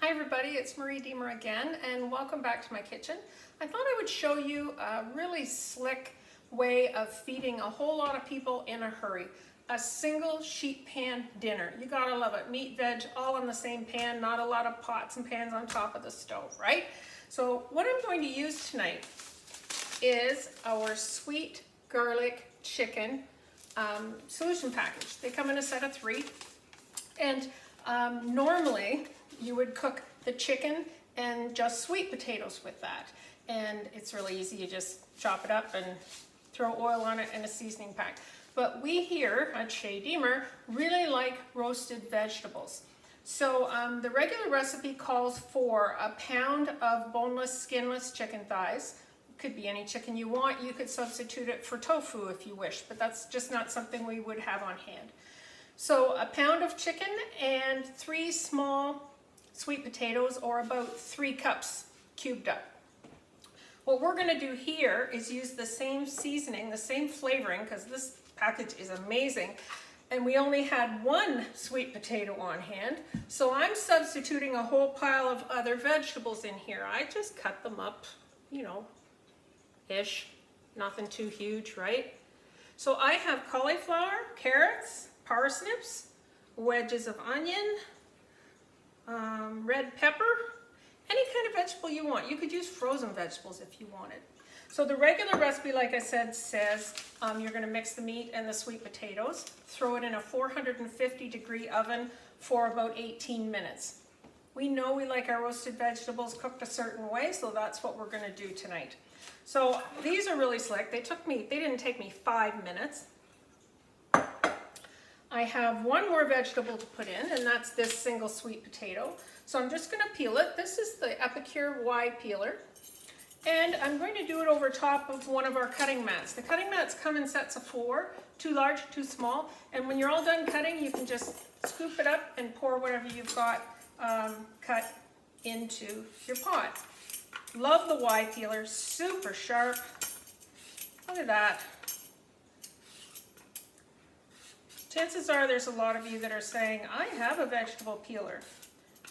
Hi everybody, it's Diemer again, and welcome back to my kitchen. I thought I would show you a really slick way of feeding a whole lot of people in a hurry. A single sheet pan dinner. You gotta love it. Meat, veg, all in the same pan, not a lot of pots and pans on top of the stove, right? So what I'm going to use tonight is our sweet garlic chicken solution package. They come in a set of 3, and normally you would cook the chicken and just sweet potatoes with that. And it's really easy, you just chop it up and throw oil on it and a seasoning pack. But we here at Diemer really like roasted vegetables. So the regular recipe calls for a pound of boneless, skinless chicken thighs. Could be any chicken you want. You could substitute it for tofu if you wish, but that's just not something we would have on hand. So a pound of chicken and 3 small sweet potatoes, or about 3 cups cubed up. What we're going to do here is use the same seasoning, the same flavoring, because this package is amazing, and we only had 1 sweet potato on hand, so I'm substituting a whole pile of other vegetables in here. I just cut them up, you know, ish, nothing too huge, right? So I have cauliflower, carrots, parsnips, wedges of onion, red pepper, any kind of vegetable you want. You could use frozen vegetables if you wanted. So the regular recipe, like I said, says you're going to mix the meat and the sweet potatoes, throw it in a 450-degree oven for about 18 minutes. We know we like our roasted vegetables cooked a certain way, so that's what we're going to do tonight. So these are really slick. They didn't take me 5 minutes. I have 1 more vegetable to put in, and that's this single sweet potato. So I'm just going to peel it. This is the EPICURE Y peeler. And I'm going to do it over top of one of our cutting mats. The cutting mats come in sets of 4, too large, too small. And when you're all done cutting, you can just scoop it up and pour whatever you've got cut into your pot. Love the Y peeler, super sharp. Look at that. Chances are there's a lot of you that are saying, I have a vegetable peeler.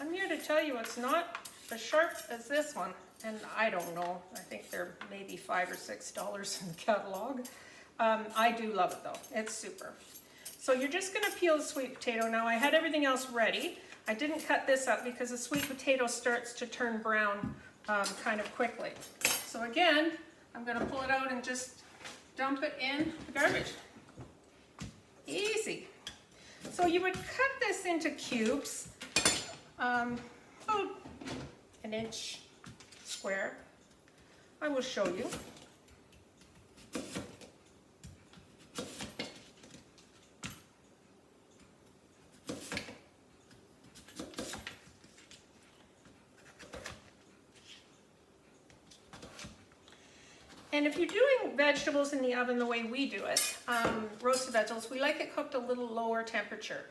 I'm here to tell you it's not as sharp as this one. And I don't know, I think they're maybe $5 or $6 in the catalog. I do love it though, it's super. So you're just gonna peel the sweet potato. Now I had everything else ready. I didn't cut this up because the sweet potato starts to turn brown kind of quickly. So again, I'm gonna pull it out and just dump it in the garbage. Easy. So you would cut this into cubes, about an inch square. I will show you. And if you're doing vegetables in the oven the way we do it, roasted vegetables, we like it cooked a little lower temperature.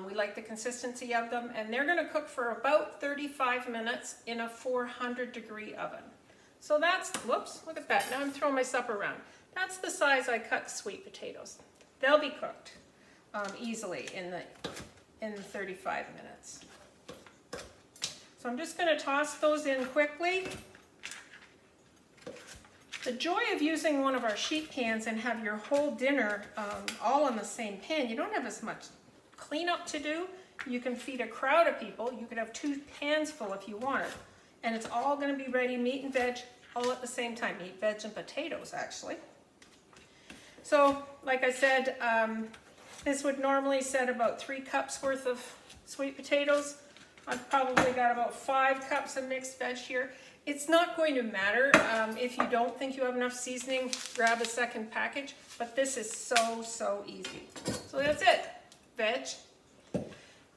We like the consistency of them, and they're going to cook for about 35 minutes in a 400-degree oven. So that's, whoops, look at that. Now I'm throwing my supper around. That's the size I cut sweet potatoes. They'll be cooked easily in the 35 minutes. So I'm just going to toss those in quickly. The joy of using one of our sheet pans and have your whole dinner all on the same pan, you don't have as much cleanup to do. You can feed a crowd of people. You could have 2 pans full if you wanted. And it's all going to be ready, meat and veg, all at the same time. Meat, veg, and potatoes, actually. So, like I said, this would normally set about 3 cups worth of sweet potatoes. I've probably got about 5 cups of mixed veg here. It's not going to matter if you don't think you have enough seasoning, grab a second package, but this is so easy. So that's it, veg.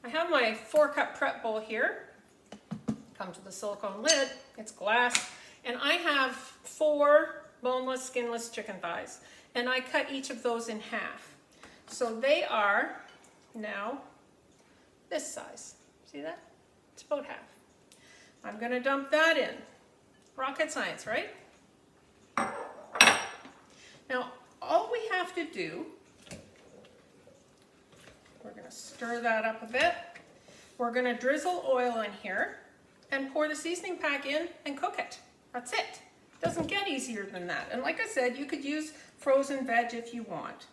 I have my 4-cup prep bowl here. Comes with a silicone lid, it's glass, and I have 4 boneless, skinless chicken thighs, and I cut each of those in half. So they are now this size. See that? It's about half. I'm gonna dump that in. Rocket science, right? Now, all we have to do, we're going to stir that up a bit. We're going to drizzle oil in here. and pour the seasoning pack in and cook it. That's it. Doesn't get easier than that. And like I said, you could use frozen veg if you want.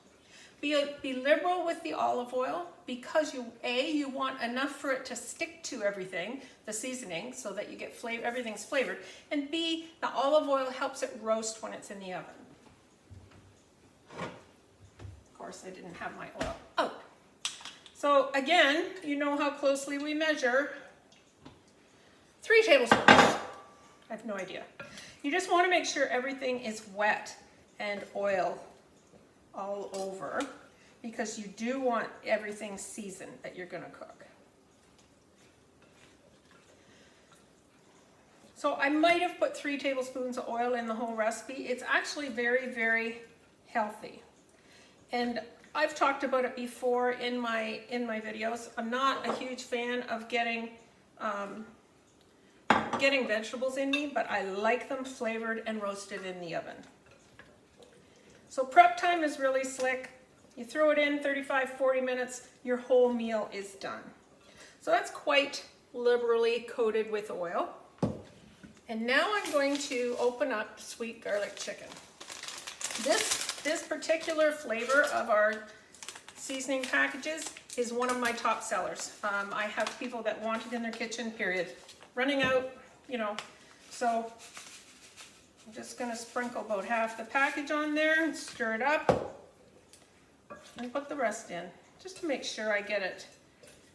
Be liberal with the olive oil because you want enough for it to stick to everything, the seasoning, so that you get flavor, everything's flavored. And B, the olive oil helps it roast when it's in the oven. Of course, I didn't have my oil out. So again, you know how closely we measure. 3 tablespoons. I have no idea. You just want to make sure everything is wet and oil all over, because you do want everything seasoned that you're going to cook. So I might have put 3 tablespoons of oil in the whole recipe. It's actually very, very healthy. And I've talked about it before in my videos. I'm not a huge fan of getting vegetables in me, but I like them flavored and roasted in the oven. So prep time is really slick. You throw it in 35-40 minutes, your whole meal is done. So that's quite liberally coated with oil. And now I'm going to open up sweet garlic chicken. This particular flavor of our seasoning packages is one of my top sellers. I have people that want it in their kitchen, period. Running out, you know, so I'm just going to sprinkle about half the package on there and stir it up and put the rest in, just to make sure I get it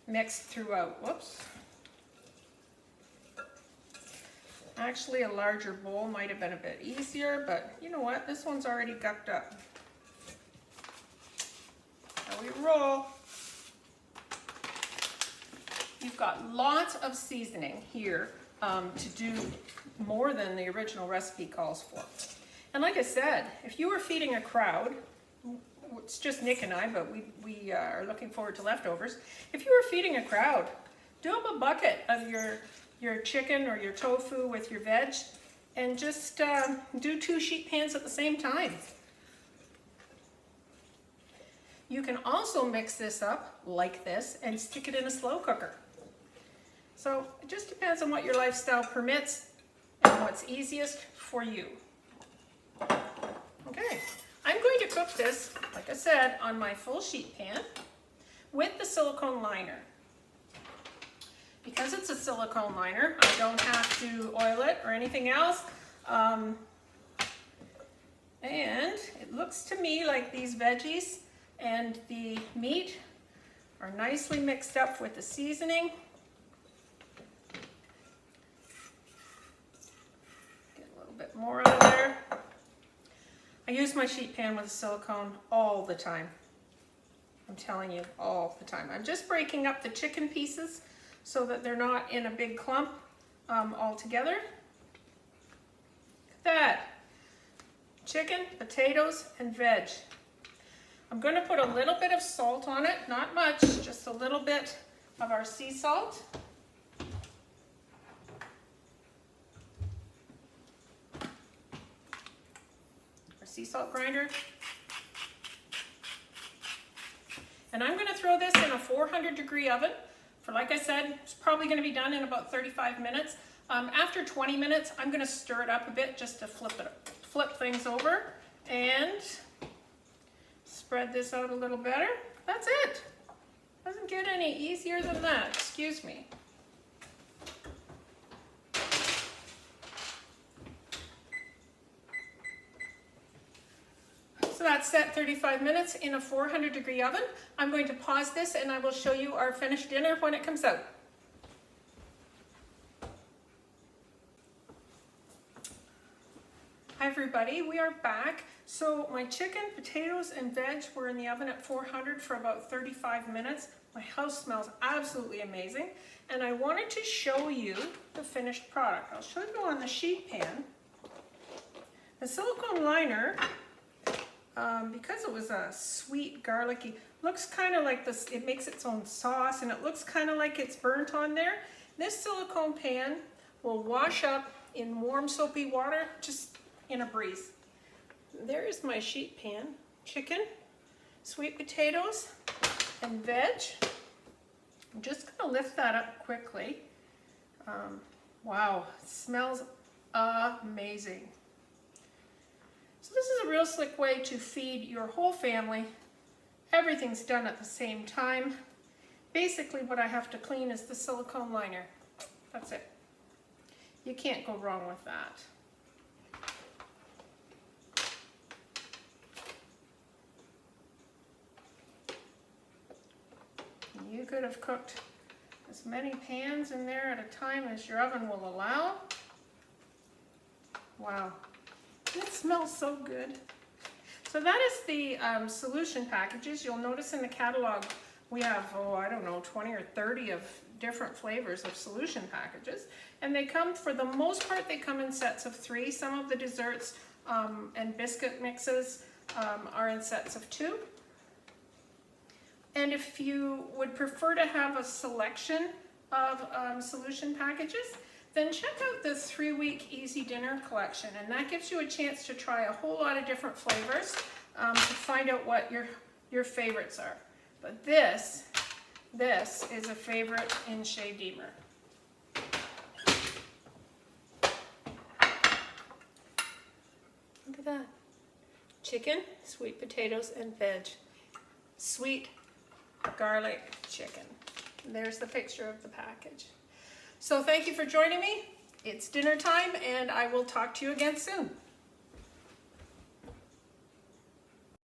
mixed throughout. Whoops. Actually, a larger bowl might have been a bit easier, but you know what? This one's already gucked up. Now we roll. You've got lots of seasoning here to do more than the original recipe calls for. And like I said, if you were feeding a crowd, it's just Nick and I, but we are looking forward to leftovers. If you were feeding a crowd, do up a bucket of your chicken or your tofu with your veg, and just do 2 sheet pans at the same time. You can also mix this up like this and stick it in a slow cooker. So it just depends on what your lifestyle permits and what's easiest for you. Okay, I'm going to cook this, like I said, on my full sheet pan with the silicone liner. Because it's a silicone liner, I don't have to oil it or anything else. And it looks to me like these veggies and the meat are nicely mixed up with the seasoning. Get a little bit more out of there. I use my sheet pan with a silicone all the time. I'm telling you, all the time. I'm just breaking up the chicken pieces so that they're not in a big clump all together. Look at that. Chicken, potatoes, and veg. I'm going to put a little bit of salt on it, not much, just a little bit of our sea salt. Our sea salt grinder. And I'm going to throw this in a 400-degree oven for, like I said, it's probably going to be done in about 35 minutes. After 20 minutes, I'm going to stir it up a bit just to flip things over and spread this out a little better. That's it. Doesn't get any easier than that. Excuse me. So that's set 35 minutes in a 400-degree oven. I'm going to pause this and I will show you our finished dinner when it comes out. Hi everybody, we are back. So my chicken, potatoes, and veg were in the oven at 400 for about 35 minutes. My house smells absolutely amazing. And I wanted to show you the finished product. I'll show you on the sheet pan. The silicone liner, because it was a sweet, garlicky, looks kind of like this, it makes its own sauce and it looks kind of like it's burnt on there. This silicone pan will wash up in warm soapy water just in a breeze. There is my sheet pan. Chicken, sweet potatoes, and veg. I'm just going to lift that up quickly. Wow, it smells amazing. So this is a real slick way to feed your whole family. Everything's done at the same time. Basically what I have to clean is the silicone liner. That's it. You can't go wrong with that. You could have cooked as many pans in there at a time as your oven will allow. Wow, it smells so good. So that is the solution packages. You'll notice in the catalog we have, oh, I don't know, 20 or 30 of different flavors of solution packages. And they come, for the most part, they come in sets of 3. Some of the desserts and biscuit mixes are in sets of 2. And if you would prefer to have a selection of solution packages, then check out the 3-week Easy Dinner collection, and that gives you a chance to try a whole lot of different flavors to find out what your favorites are. But this is a favorite in Chez Diemer. Look at that. Chicken, sweet potatoes, and veg. Sweet garlic chicken. There's the picture of the package. So thank you for joining me. It's dinner time, and I will talk to you again soon.